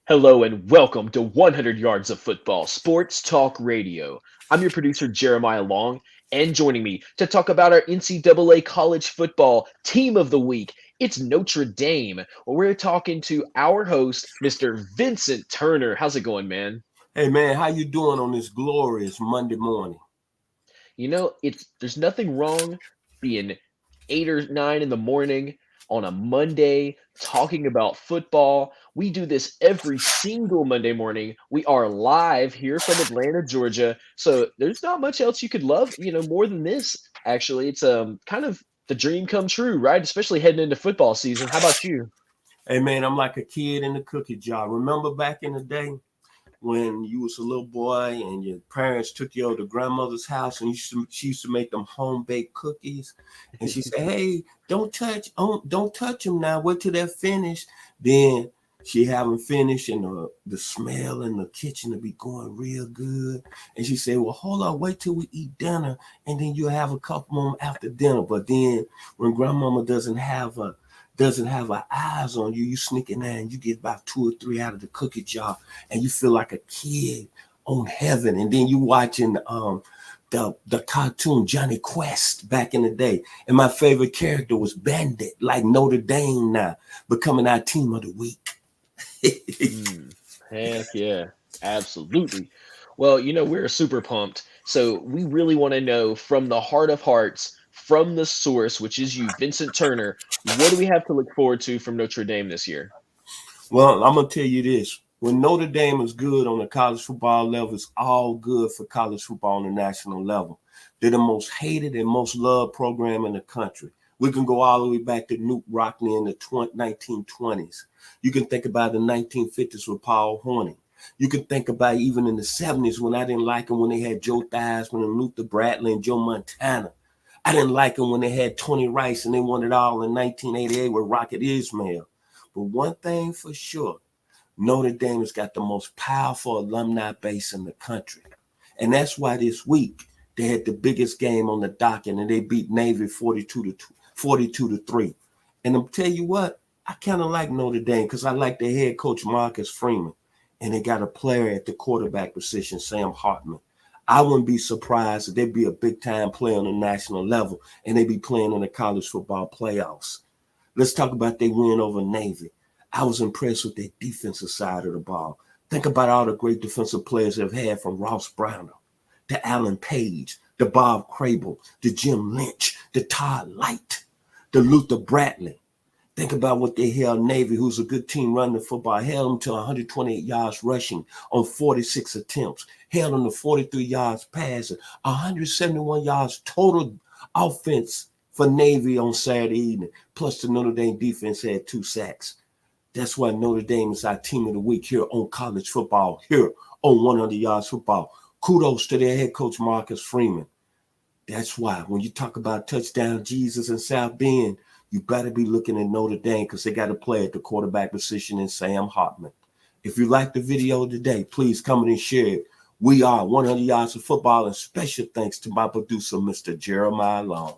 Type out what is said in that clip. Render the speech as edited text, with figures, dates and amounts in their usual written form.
Hello and welcome to 100 Yards of Football Sports Talk Radio. I'm your producer, Jeremiah Long, and joining me to talk about our NCAA college football team of the week, it's Notre Dame, where we're talking to our host, Mr. Vincent Turner. How's it going, man? Hey man, how you doing on this glorious Monday morning? There's nothing wrong being 8 or 9 in the morning on a Monday talking about football. We do this every single Monday morning. We are live here from Atlanta, Georgia. So there's not much else you could love, more than this. Actually, it's kind of the dream come true, right? Especially heading into football season. How about you? Hey man, I'm like a kid in the cookie jar. Remember back in the day when you was a little boy and your parents took you over to grandmother's house and she used to make them home baked cookies, and she said, "Hey, don't touch them now. Wait till they're finished." Then she have them finished, and the smell in the kitchen will be going real good. And she said, "Well, hold on, wait till we eat dinner, and then you'll have a couple more after dinner." But then when grandmama doesn't have her eyes on you, you sneak in there and you get about two or three out of the cookie jar, and you feel like a kid on heaven. And then you watching the cartoon Johnny Quest back in the day. And my favorite character was Bandit, like Notre Dame now, becoming our team of the week. Mm, heck yeah, absolutely. Well, we're super pumped. So we really want to know from the heart of hearts, from the source, which is you, Vincent Turner, what do we have to look forward to from Notre Dame this year? Well, I'm gonna tell you this. When Notre Dame is good on the college football level, it's all good for college football on the national level. They're the most hated and most loved program in the country. We can go all the way back to Newt Rockne in the 1920s. You can think about the 1950s with Paul Hornung. You can think about even in the 70s when I didn't like them when they had Joe Theismann and Luther Bradley and Joe Montana. I didn't like them when they had Tony Rice and they won it all in 1988 with Rocket Ismail. But one thing for sure, Notre Dame has got the most powerful alumni base in the country. And that's why this week they had the biggest game on the docket and they beat Navy 42 to 3. And I'm tell you what, I kind of like Notre Dame because I like their head coach Marcus Freeman. And they got a player at the quarterback position, Sam Hartman. I wouldn't be surprised if they'd be a big time player on the national level and they'd be playing in the college football playoffs. Let's talk about their win over Navy. I was impressed with their defensive side of the ball. Think about all the great defensive players they've had, from Ross Browner to Alan Page, to Bob Crable, to Jim Lynch, to Todd Light, to Luther Bradley. Think about what they held Navy, who's a good team running the football, held them to 128 yards rushing on 46 attempts, held them to 43 yards passing, 171 yards total offense for Navy on Saturday evening. Plus the Notre Dame defense had 2 sacks. That's why Notre Dame is our team of the week here on college football, here on 100 Yards Football. Kudos to their head coach, Marcus Freeman. That's why when you talk about touchdown Jesus and South Bend, you better be looking at Notre Dame because they got a player at the quarterback position in Sam Hartman. If you like the video today, please comment and share it. We are 100 Yards of Football, and special thanks to my producer, Mr. Jeremiah Long.